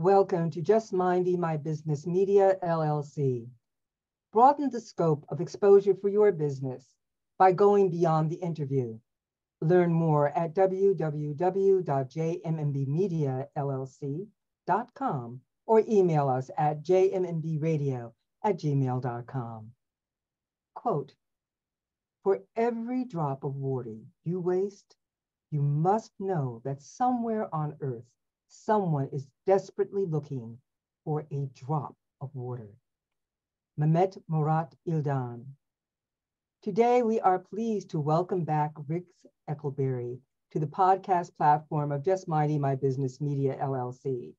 Welcome to Just Minding My Business Media, LLC. Broaden the scope of exposure for your business by going beyond the interview. Learn more at www.jmmbmediallc.com or email us at jmmbradio@gmail.com. Quote, "For every drop of water you waste, you must know that somewhere on earth, someone is desperately looking for a drop of water." Mehmet Murat İldan. Today, we are pleased to welcome back Rick Eckelberry to the podcast platform of Just Minding My Business Media, LLC.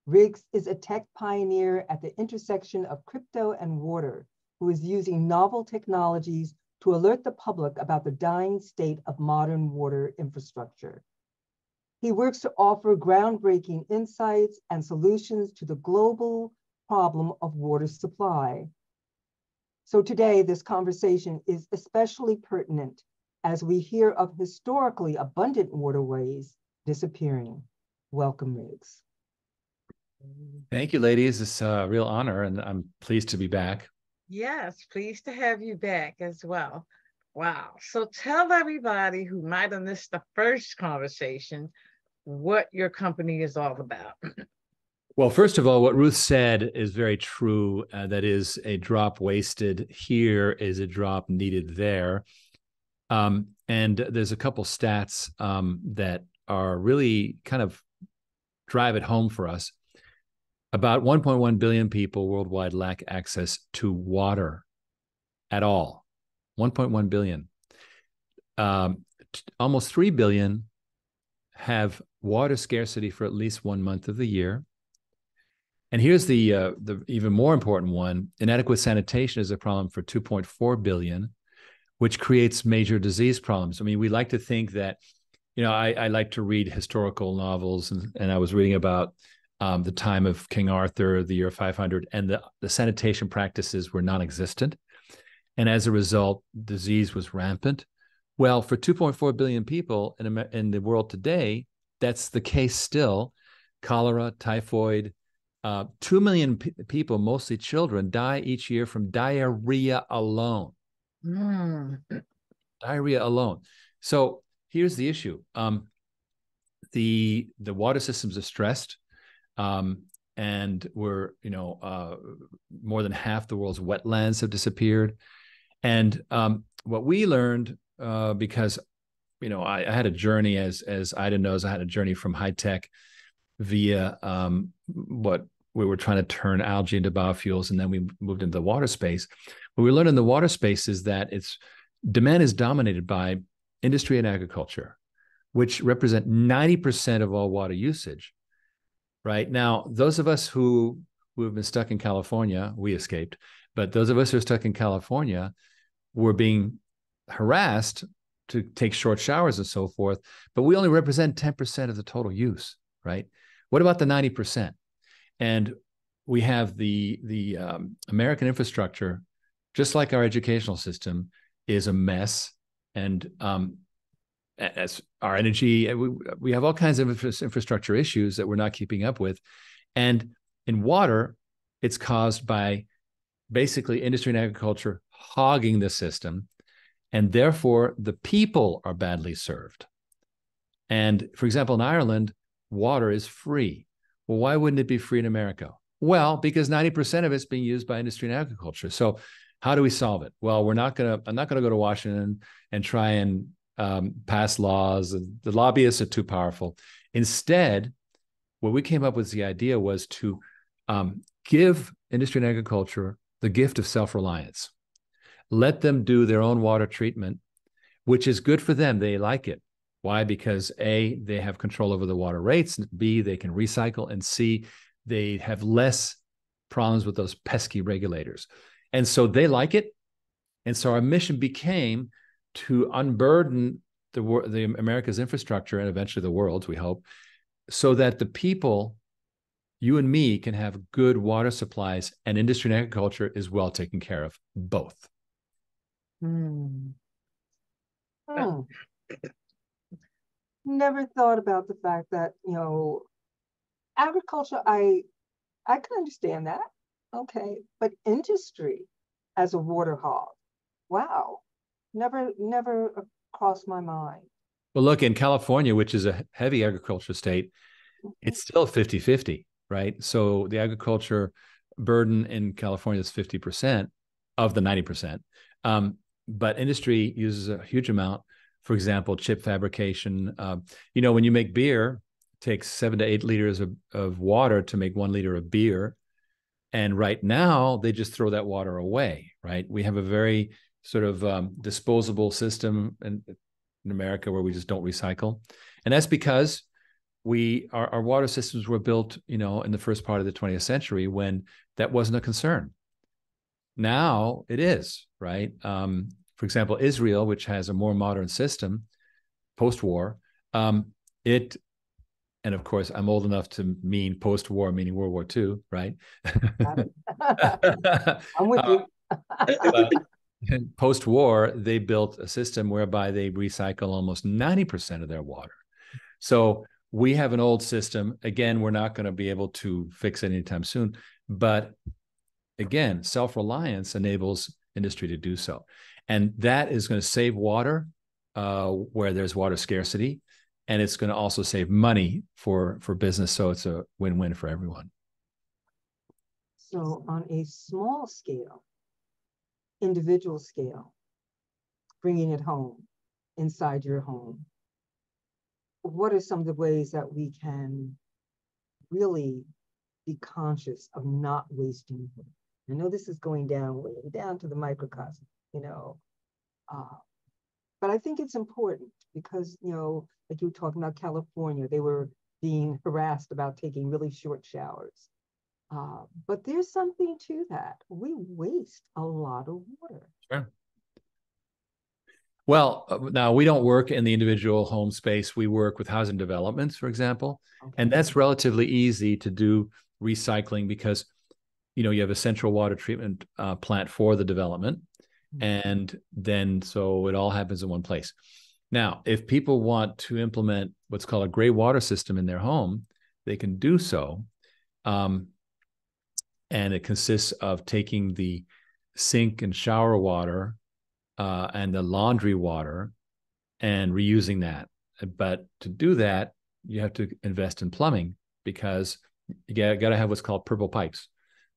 Riggs is a tech pioneer at the intersection of crypto and water, who is using novel technologies to alert the public about the dying state of modern water infrastructure. He works to offer groundbreaking insights and solutions to the global problem of water supply. So today, this conversation is especially pertinent as we hear of historically abundant waterways disappearing. Welcome, Riggs. Thank you, ladies. It's a real honor, and I'm pleased to be back. Yes, pleased to have you back as well. Wow. So tell everybody who might have missed the first conversation what your company is all about. Well, first of all, what Ruth said is very true. That is, a drop wasted here is a drop needed there. And there's a couple stats that are really kind of drive it home for us. About 1.1 billion people worldwide lack access to water at all. 1.1 billion. Almost 3 billion have water scarcity for at least 1 month of the year. And here's the even more important one. Inadequate sanitation is a problem for 2.4 billion, which creates major disease problems. I mean, we like to think that, I like to read historical novels, and I was reading about the time of King Arthur, the year 500, and the sanitation practices were non-existent. And as a result, disease was rampant. Well, for 2.4 billion people in the world today, that's the case still. Cholera, typhoid, 2 million people, mostly children, die each year from diarrhea alone. Diarrhea alone. So here's the issue. The water systems are stressed. And we're, more than half the world's wetlands have disappeared. And what we learned, because, I had a journey, as Ida knows, I had a journey from high tech via what we were trying to turn algae into biofuels, and then we moved into the water space. What we learned in the water space is that demand is dominated by industry and agriculture, which represent 90% of all water usage. Right now, those of us who have been stuck in California, we escaped, but those of us who are stuck in California were being harassed to take short showers and so forth, but we only represent 10% of the total use, right? What about the 90%? And we have the American infrastructure, just like our educational system, is a mess. And as our energy, we have all kinds of infrastructure issues that we're not keeping up with. And in water, it's caused by basically industry and agriculture hogging the system. And therefore, the people are badly served. And for example, in Ireland, water is free. Well, why wouldn't it be free in America? Well, because 90% of it's being used by industry and agriculture. So how do we solve it? Well, I'm not going to go to Washington and try and pass laws. The lobbyists are too powerful. Instead, what we came up with, the idea was to give industry and agriculture the gift of self-reliance. Let them do their own water treatment, which is good for them. They like it. Why? Because A, they have control over the water rates. B, they can recycle. And C, they have less problems with those pesky regulators. And so they like it. And so our mission became to unburden the America's infrastructure and eventually the world's, we hope, so that the people, you and me, can have good water supplies, and industry and agriculture is well taken care of, both. Never thought about the fact that, agriculture, I can understand that. Okay, but industry as a water hog, wow, never crossed my mind. Well, look, in California, which is a heavy agriculture state, it's still 50-50, right? So the agriculture burden in California is 50% of the 90%. But industry uses a huge amount. For example, chip fabrication. When you make beer, it takes 7 to 8 liters of water to make 1 liter of beer. And right now, they just throw that water away, right? We have a very sort of disposable system in America where we just don't recycle. And that's because our water systems were built, in the first part of the 20th century when that wasn't a concern. Now it is, right? For example, Israel, which has a more modern system post-war, and of course, I'm old enough to mean post-war, meaning World War II, right? I'm with you. Post-war, they built a system whereby they recycle almost 90% of their water. So we have an old system. Again, we're not going to be able to fix it anytime soon. But again, self-reliance enables industry to do so. And that is going to save water where there's water scarcity. And it's going to also save money for business. So it's a win-win for everyone. So on a small scale, individual scale, bringing it home, inside your home, what are some of the ways that we can really be conscious of not wasting water? I know this is going down, way down to the microcosm, but I think it's important because, like you were talking about California, they were being harassed about taking really short showers. But there's something to that. We waste a lot of water. Sure. Well, now we don't work in the individual home space. We work with housing developments, for example, and that's relatively easy to do recycling because, you have a central water treatment plant for the development. And then so it all happens in one place. Now, if people want to implement what's called a gray water system in their home, they can do so. And it consists of taking the sink and shower water and the laundry water and reusing that. But to do that, you have to invest in plumbing because you got to have what's called purple pipes.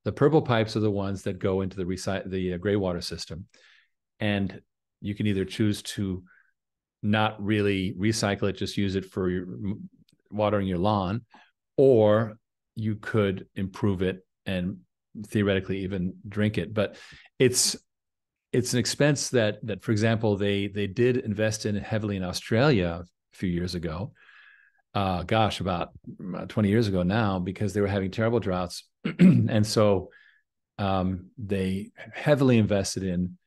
The purple pipes are the ones that go into the gray water system. And you can either choose to not really recycle it, just use it for watering your lawn, or you could improve it and theoretically even drink it. But it's an expense that for example, they did invest in heavily in Australia a few years ago. About 20 years ago now, because they were having terrible droughts. And so they heavily invested in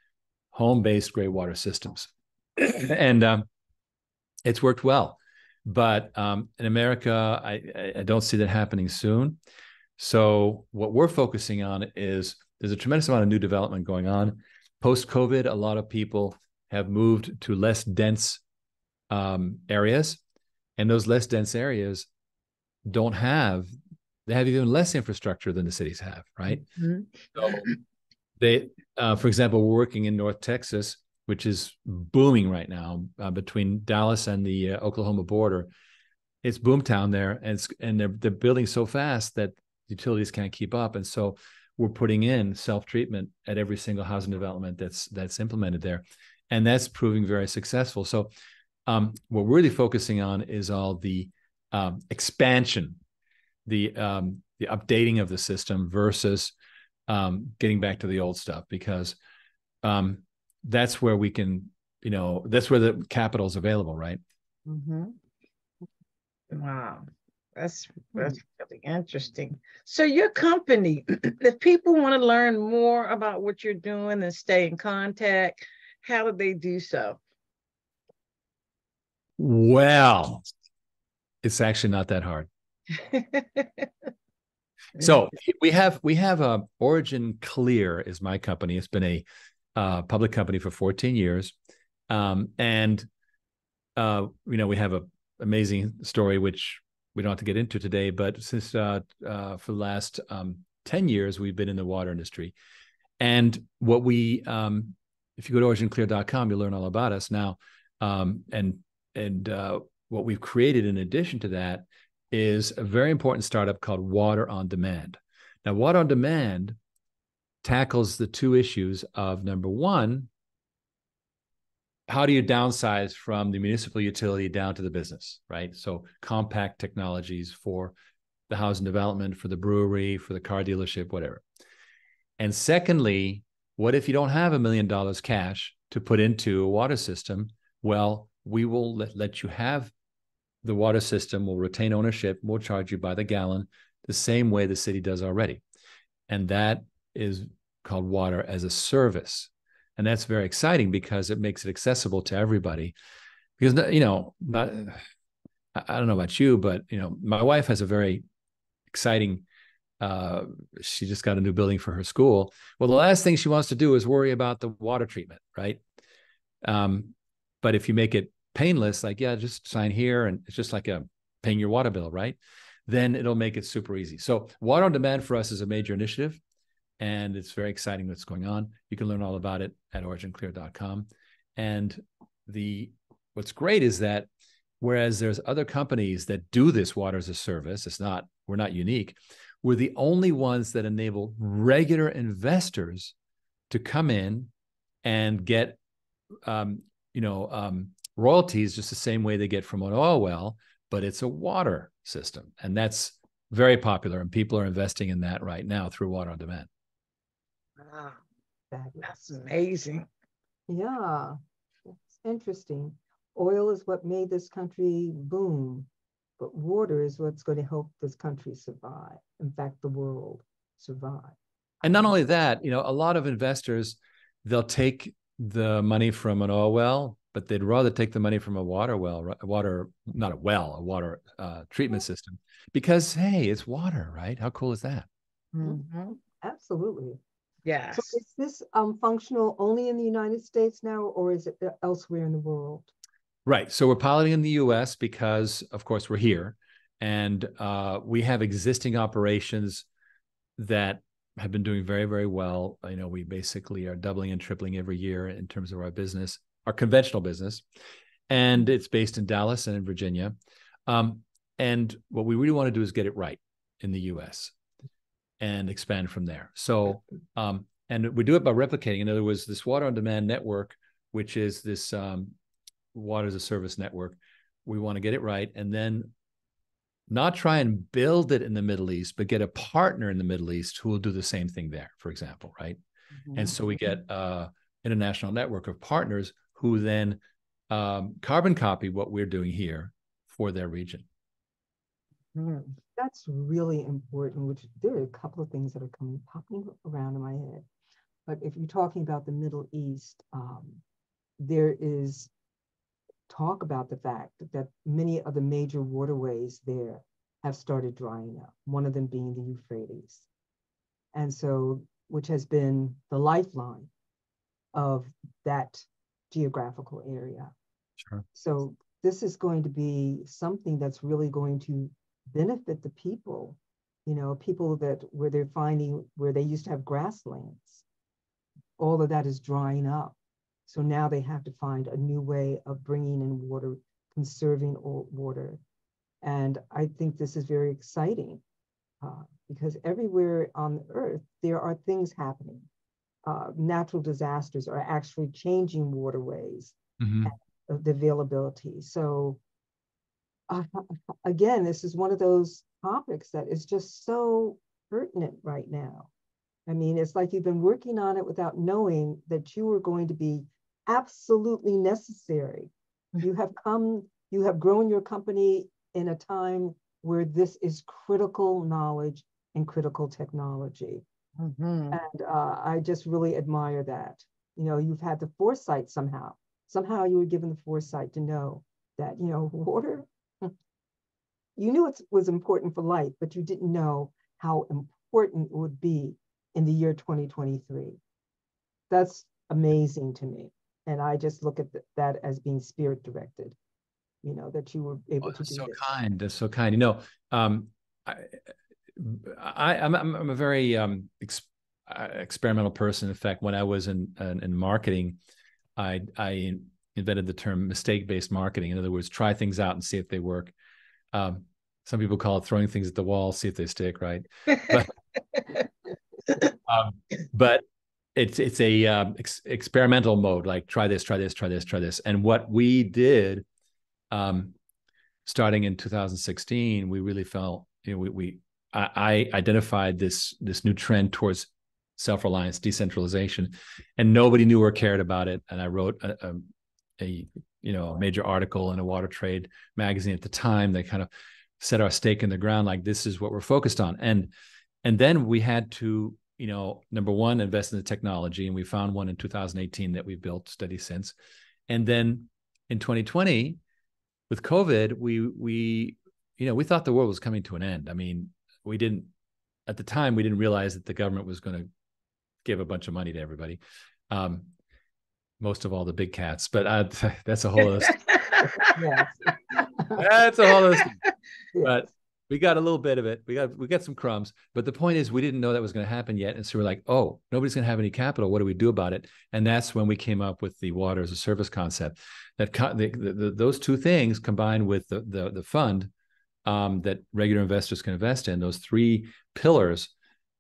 home-based gray water systems. And it's worked well. But in America, I don't see that happening soon. So what we're focusing on is there's a tremendous amount of new development going on. Post-COVID, a lot of people have moved to less dense areas. And those less dense areas they have even less infrastructure than the cities have, right? Mm-hmm. So they, for example, we're working in North Texas, which is booming right now between Dallas and the Oklahoma border. It's boomtown there, and they're building so fast that utilities can't keep up. And so we're putting in self-treatment at every single housing development that's implemented there. And that's proving very successful. So what we're really focusing on is all the expansion, the updating of the system versus getting back to the old stuff, because that's where we can, that's where the capital is available, right? Mm-hmm. Wow. That's really interesting. So your company, if people want to learn more about what you're doing and stay in contact, how do they do so? Well, it's actually not that hard. So we have OriginClear is my company. It's been a public company for 14 years. And we have an amazing story, which we don't have to get into today, but since for the last 10 years, we've been in the water industry. And what we, if you go to OriginClear.com, you'll learn all about us now. And what we've created in addition to that is a very important startup called Water on Demand. Now, Water on Demand tackles the two issues of, number one, how do you downsize from the municipal utility down to the business, right? So compact technologies for the housing development, for the brewery, for the car dealership, whatever. And secondly, what if you don't have $1 million cash to put into a water system? Well, we will let you have the water system. We'll retain ownership. We'll charge you by the gallon the same way the city does already. And that is called water as a service. And that's very exciting because it makes it accessible to everybody. Because, I don't know about you, but, my wife has a very exciting, she just got a new building for her school. Well, the last thing she wants to do is worry about the water treatment, right? But if you make it painless, like, yeah, just sign here, and it's just like paying your water bill, right? Then it'll make it super easy. So Water on Demand for us is a major initiative, and it's very exciting what's going on. You can learn all about it at OriginClear.com. And what's great is that whereas there's other companies that do this water as a service, we're not unique. We're the only ones that enable regular investors to come in and get, royalties just the same way they get from an oil well, but it's a water system. And that's very popular, and people are investing in that right now through Water on Demand. Wow, that's amazing. Yeah, it's interesting. Oil is what made this country boom, but water is what's going to help this country survive. In fact, the world survive. And not only that, a lot of investors, they'll take the money from an oil well, but they'd rather take the money from a water treatment system, because, hey, it's water, right? How cool is that? Mm-hmm. Absolutely. Yes. So is this functional only in the United States now, or is it elsewhere in the world? Right. So we're piloting in the US because, of course, we're here, and we have existing operations that have been doing very, very well. We basically are doubling and tripling every year in terms of our business, our conventional business, and it's based in Dallas and in Virginia. And what we really want to do is get it right in the US and expand from there. So, and we do it by replicating. In other words, this Water on Demand network, which is this water as a service network, we want to get it right, and then not try and build it in the Middle East, but get a partner in the Middle East who will do the same thing there, for example, right? Mm-hmm. And so we get an international network of partners who then carbon copy what we're doing here for their region. That's really important, which there are a couple of things that are popping around in my head. But if you're talking about the Middle East, there is talk about the fact that many of the major waterways there have started drying up, one of them being the Euphrates. And so, which has been the lifeline of that geographical area. Sure. So this is going to be something that's really going to benefit the people, people where they're finding where they used to have grasslands. All of that is drying up. So now they have to find a new way of bringing in water, conserving water. And I think this is very exciting because everywhere on the earth, there are things happening. Natural disasters are actually changing waterways, mm-hmm. and the availability. So again, this is one of those topics that is just so pertinent right now. I mean, it's like you've been working on it without knowing that you were going to be absolutely necessary. You have grown your company in a time where this is critical knowledge and critical technology. Mm-hmm. And I just really admire that. You've had the foresight somehow you were given the foresight to know that, water, you knew it was important for life, but you didn't know how important it would be in the year 2023. That's amazing to me. And I just look at that as being spirit directed. you know, that you were able to That's do so this. kind. That's so kind. You know, I, I'm a very experimental person. In fact, when I was in marketing, I invented the term mistake-based marketing. In other words, try things out and see if they work. Um, some people call it throwing things at the wall, see if they stick, right? But um, but it's a experimental mode, like try this, try this, try this, try this. And what we did, starting in 2016, we really felt, you know, I identified this new trend towards self-reliance, decentralization, and nobody knew or cared about it. And I wrote a major article in a water trade magazine at the time that kind of set our stake in the ground, like this is what we're focused on. And then we had to, you know, number one, invest in the technology, and we found one in 2018 that we've built steady since. And then in 2020, with COVID, we thought the world was coming to an end. I mean, at the time we didn't realize that the government was going to give a bunch of money to everybody, most of all the big cats. But that's a whole other Yes. that's a whole other story. Yes. But we got a little bit of it. We got some crumbs. But the point is, we didn't know that was going to happen yet, and so we're like, oh, nobody's going to have any capital. What do we do about it? And that's when we came up with the water as a service concept. That those two things combined with the fund that regular investors can invest in, those three pillars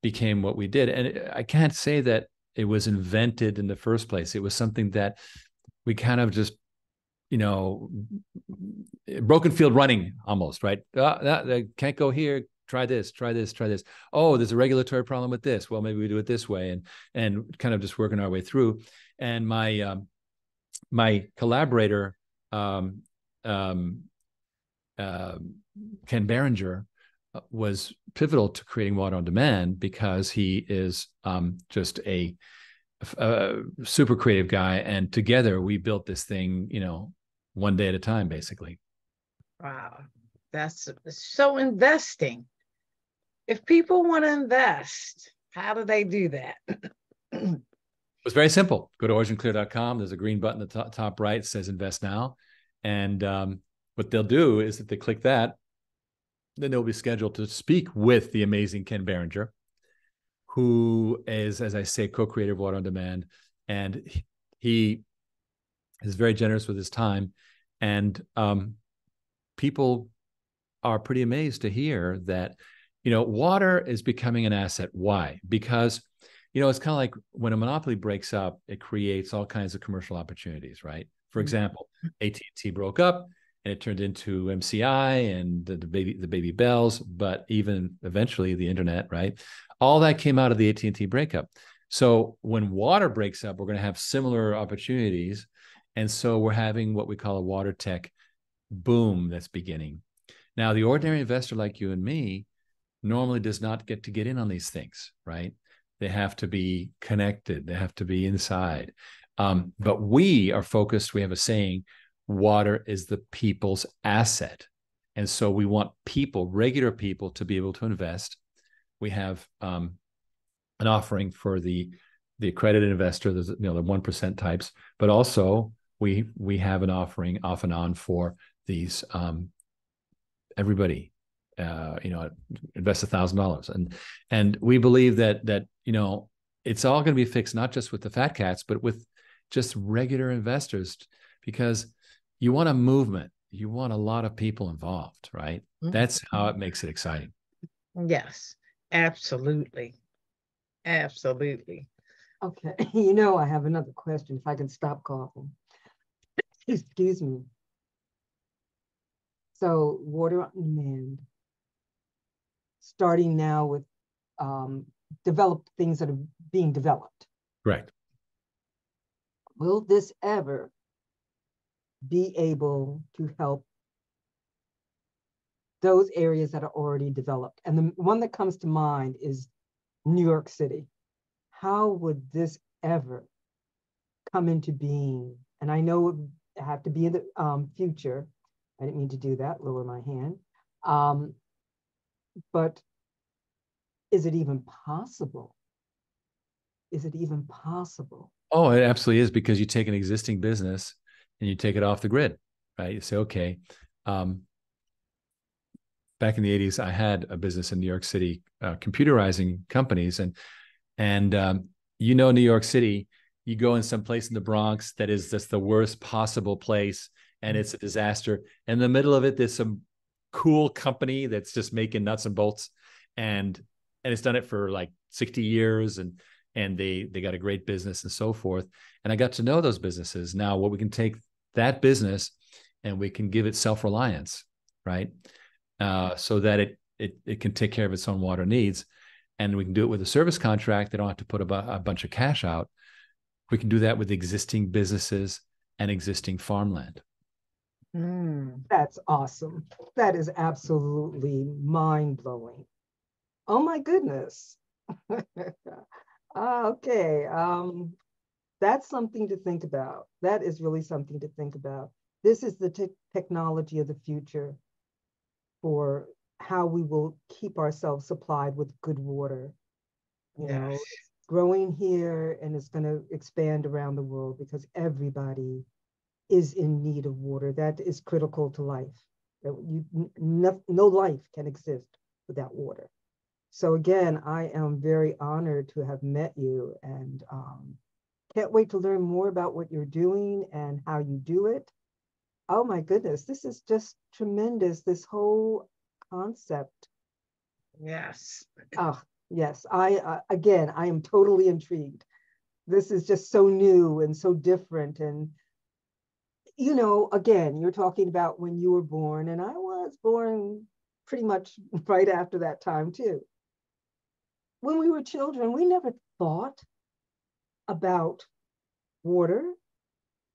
became what we did. And I can't say that it was invented in the first place. It was something that we kind of just, you know, broken field running almost, right? Can't go here. Try this, try this, try this. Oh, there's a regulatory problem with this. Well, maybe we do it this way, and kind of just working our way through. And my collaborator, Ken Berenger, was pivotal to creating Water on Demand because he is just a super creative guy, and together we built this thing, you know, one day at a time, basically. Wow, that's so investing. If people want to invest, how do they do that? It's very simple. Go to originclear.com. There's a green button at the top right. It says invest now. And what they'll do is that they click that, then they'll be scheduled to speak with the amazing Ken Berenger, who is, as I say, co-creator of Water on Demand. And he is very generous with his time. And people are pretty amazed to hear that, you know, water is becoming an asset. Why? Because, you know, it's kind of like when a monopoly breaks up, it creates all kinds of commercial opportunities, right? For example, AT&T broke up and it turned into MCI and the baby bells, but even eventually the internet, right? All that came out of the AT&T breakup. So when water breaks up, we're going to have similar opportunities. And so we're having what we call a water tech boom that's beginning. Now, the ordinary investor like you and me normally does not get in on these things, right? They have to be connected. They have to be inside. But we are focused. We have a saying, water is the people's asset. And so we want people, regular people, to be able to invest. We have an offering for the accredited investor, the 1% types, but also we have an offering off and on for these everybody, invest $1,000, and we believe that it's all going to be fixed not just with the fat cats, but with just regular investors, because you want a movement, you want a lot of people involved, right? Mm-hmm. That's how it makes it exciting. Yes, absolutely, absolutely. Okay, I have another question. If I can stop coughing. Excuse me. So Water on Demand, starting now with developed things that are being developed. Correct. Will this ever be able to help those areas that are already developed? And the one that comes to mind is New York City. How would this ever come into being? And I know it would have to be in the future. I didn't mean to do that, lower my hand. But is it even possible? Is it even possible? Oh, it absolutely is, because you take an existing business and you take it off the grid, right? You say, okay, back in the 80s, I had a business in New York City, computerizing companies. And New York City, you go in some place in the Bronx that is just the worst possible place, and it's a disaster. In the middle of it, there's some cool company that's just making nuts and bolts, and it's done it for like 60 years, and they got a great business and so forth. And I got to know those businesses. Now, what we can take that business and we can give it self-reliance, right? So that it can take care of its own water needs. And we can do it with a service contract. They don't have to put a bunch of cash out. We can do that with existing businesses and existing farmland. That's awesome. That is absolutely mind-blowing. Oh my goodness. Okay. That's something to think about. That is really something to think about. This is the technology of the future for how we will keep ourselves supplied with good water. You know, it's growing here and it's going to expand around the world because everybody is in need of water. That is critical to life. No life can exist without water. So again, I am very honored to have met you, and can't wait to learn more about what you're doing and how you do it. Oh my goodness, this is just tremendous, this whole concept. Yes. Oh, yes. I am totally intrigued. This is just so new and so different. And, again, you're talking about when you were born, and I was born pretty much right after that time too. When we were children, we never thought about water.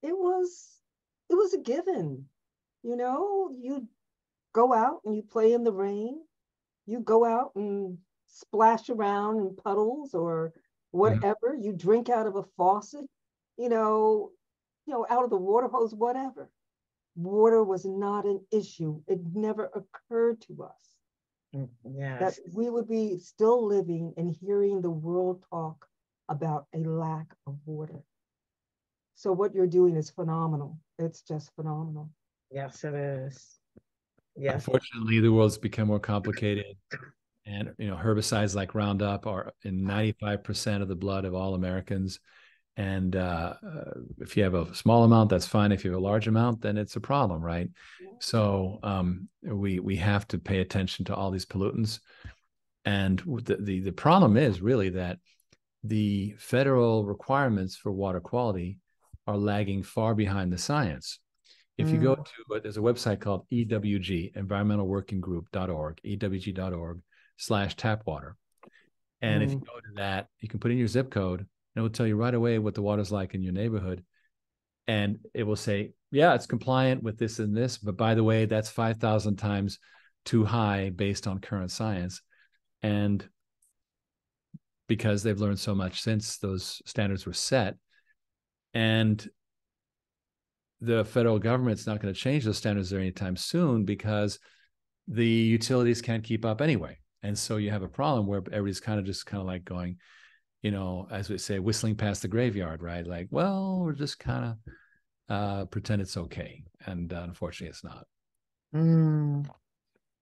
It was a given. You go out and you play in the rain. You go out and splash around in puddles or whatever. You drink out of a faucet, out of the water hose, whatever. Water was not an issue. It never occurred to us that we would be still living and hearing the world talk about a lack of water. So what you're doing is phenomenal. It's just phenomenal. Yes, it is. Yes. Unfortunately, the world's become more complicated, and herbicides like Roundup are in 95% of the blood of all Americans. And if you have a small amount, that's fine. If you have a large amount, then it's a problem, right? So we have to pay attention to all these pollutants. And the problem is really that the federal requirements for water quality are lagging far behind the science. If you go to, there's a website called EWG, environmentalworkinggroup.org, ewg.org/tapwater. And if you go to that, you can put in your zip code, and it will tell you right away what the water's like in your neighborhood. And it will say, yeah, it's compliant with this and this, but by the way, that's 5,000 times too high based on current science. And because they've learned so much since those standards were set, and the federal government's not going to change those standards there anytime soon because the utilities can't keep up anyway. And so you have a problem where everybody's kind of like going, as we say, whistling past the graveyard, right? Like, well, we're just kind of pretend it's okay. And unfortunately, it's not.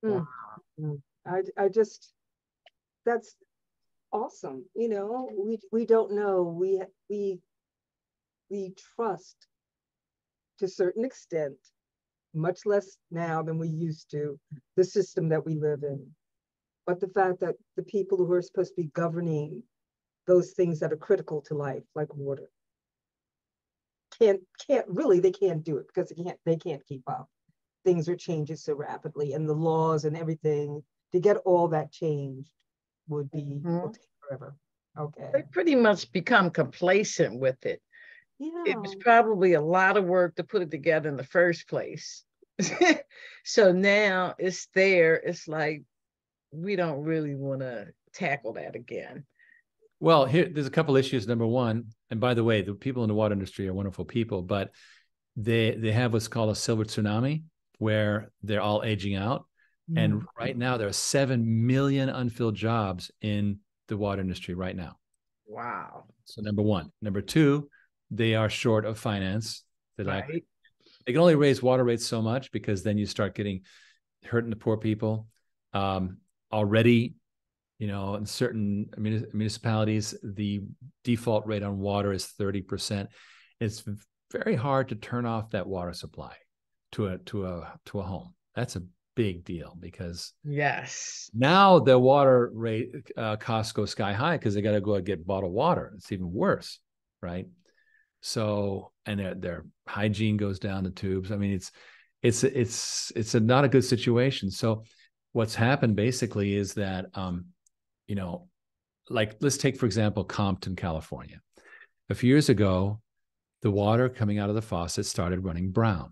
Wow. I just, that's awesome. We don't know. We trust to a certain extent, much less now than we used to, the system that we live in. But the fact that the people who are supposed to be governing those things that are critical to life, like water, they can't do it because they can't keep up. Things are changing so rapidly, and the laws and everything to get all that changed will take forever. Okay. They pretty much become complacent with it. Yeah. It was probably a lot of work to put it together in the first place. So now it's there. It's like, we don't really want to tackle that again. Well, there's a couple issues. Number one, and by the way, the people in the water industry are wonderful people, but they have what's called a silver tsunami, where they're all aging out. And right now there are 7 million unfilled jobs in the water industry right now. Wow. So number one. Number two, they are short of finance. They're like, They can only raise water rates so much, because then you start getting hurting the poor people. Already, in certain municipalities, the default rate on water is 30%. It's very hard to turn off that water supply to a home. That's a big deal, because yes, now the water rate costs go sky high, because they got to go and get bottled water. It's even worse, right? So, and their hygiene goes down the tubes. I mean, it's not a good situation. So what's happened basically is that, like, let's take, for example, Compton, California. A few years ago, the water coming out of the faucet started running brown.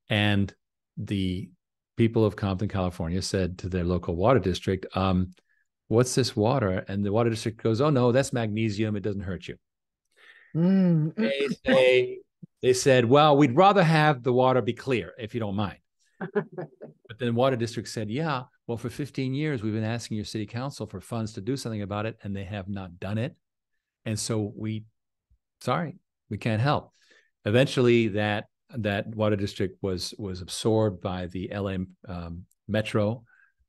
And the people of Compton, California said to their local water district, what's this water? And the water district goes, oh, no, that's magnesium. It doesn't hurt you. Mm. They said, well, we'd rather have the water be clear, if you don't mind. But then water district said, yeah, well, for 15 years, we've been asking your city council for funds to do something about it, and they have not done it. And so sorry, we can't help. Eventually, that water district was absorbed by the LA Metro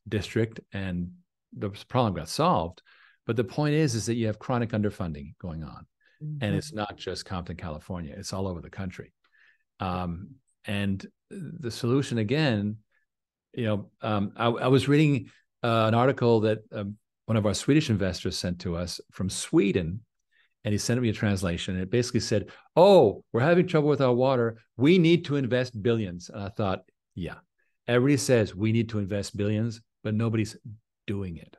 district, and the problem got solved. But the point is that you have chronic underfunding going on. Mm-hmm. And it's not just Compton, California. It's all over the country. And the solution, again, I was reading an article that one of our Swedish investors sent to us from Sweden, and he sent me a translation. And it basically said, oh, we're having trouble with our water. We need to invest billions. And I thought, yeah, everybody says we need to invest billions, but nobody's doing it.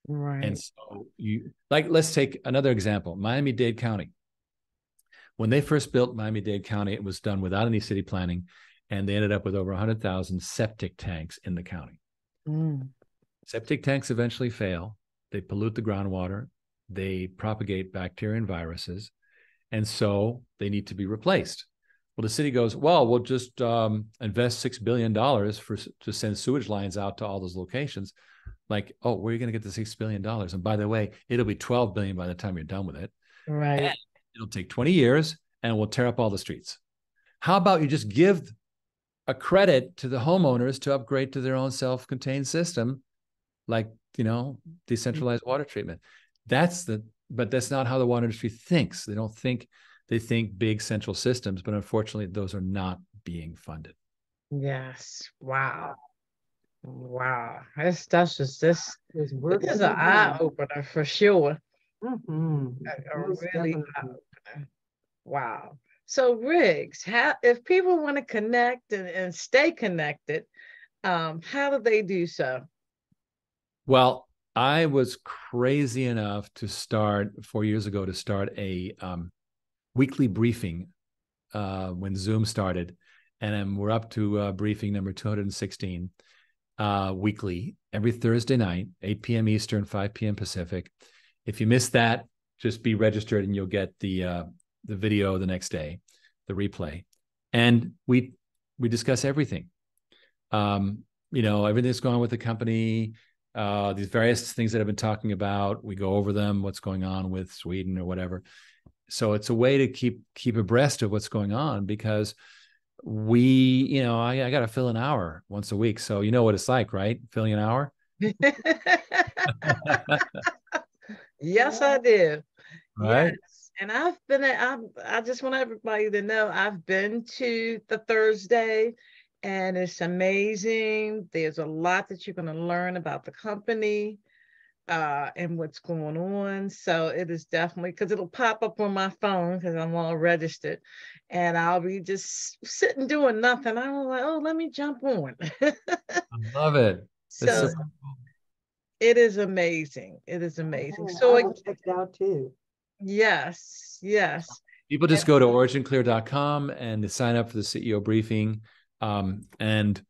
Right. And so let's take another example, Miami-Dade County. When they first built Miami-Dade County, it was done without any city planning, and they ended up with over 100,000 septic tanks in the county. Mm. Septic tanks eventually fail. They pollute the groundwater. They propagate bacteria and viruses, and so they need to be replaced. Well, the city goes, well, we'll just invest $6 billion to send sewage lines out to all those locations. Like, oh, where are you going to get the $6 billion? And by the way, it'll be $12 billion by the time you're done with it. Right. And it'll take 20 years, and we'll tear up all the streets. How about you just give a credit to the homeowners to upgrade to their own self-contained system, like, decentralized water treatment. But that's not how the water industry thinks. They think big central systems, but unfortunately, those are not being funded. Yes. Wow. That's just this. This is an eye opener for sure. Mm-hmm. A really eye opener. Wow. So, Riggs, if people want to connect and stay connected, how do they do so? Well, I was crazy enough to start 4 years ago a weekly briefing when Zoom started, and we're up to briefing number 216 weekly, every Thursday night, 8 p.m. Eastern, 5 p.m. Pacific. If you miss that, just be registered, and you'll get the video the next day, the replay, and we discuss everything. Everything that's going on with the company. These various things that I've been talking about, we go over them, what's going on with Sweden or whatever. So it's a way to keep abreast of what's going on, because I got to fill an hour once a week. So you know what it's like, right? Filling an hour. Yes, I do. Right. Yes. And I just want everybody to know I've been to the Thursday, and it's amazing. There's a lot that you're going to learn about the company and what's going on. So it is definitely, because it'll pop up on my phone because I'm all registered, and I'll be just sitting doing nothing. I'm like, oh, let me jump on. I love it. So cool. It is amazing. It is amazing. So I will check it out too. Yes. People just go to OriginClear.com and sign up for the CEO briefing. And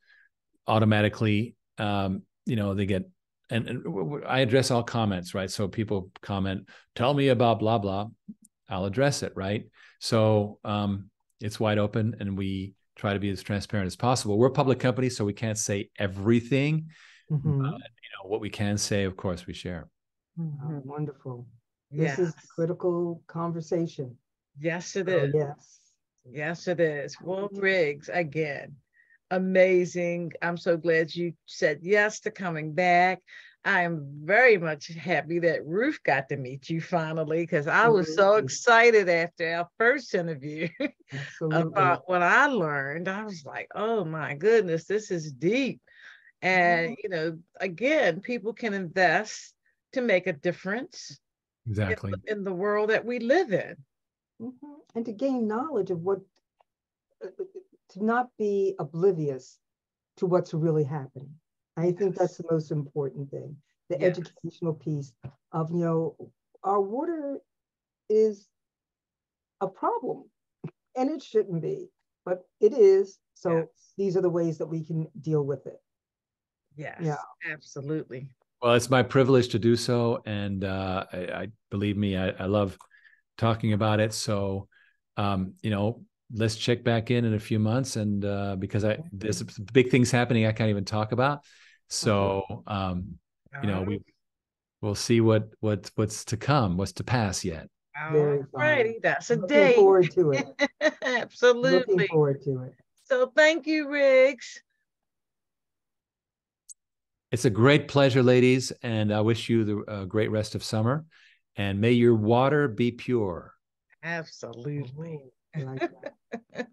automatically, they get, and I address all comments, right? So people comment, tell me about blah, blah, I'll address it, right? So it's wide open, and we try to be as transparent as possible. We're a public company, so we can't say everything. Mm-hmm. What we can say, of course, we share. Mm-hmm. Wonderful. This is a critical conversation. Yes, it is. Yes. Yes, it is. Well, Riggs, again, amazing. I'm so glad you said yes to coming back. I am very much happy that Ruth got to meet you finally, because I was so Absolutely. excited after our first interview Absolutely. about what I learned. I was like, oh my goodness, this is deep. And, you know, again, people can invest to make a difference Exactly. in the world that we live in. And to gain knowledge of what, to not be oblivious to what's really happening. I think that's the most important thing. The Yes. educational piece of, you know, our water is a problem and it shouldn't be, but it is. So Yes. these are the ways that we can deal with it. Yes, Yeah. absolutely. Well, it's my privilege to do so, and I believe me, I love talking about it. So, you know, let's check back in a few months, and because there's big things happening I can't even talk about. So, you know, we'll see what's to come, what's to pass yet. Very All fun. righty, that's a Looking date. forward to it. Looking Absolutely. forward to it. So thank you, Riggs. It's a great pleasure, ladies, and I wish you the great rest of summer, and may your water be pure. Absolutely. I like that.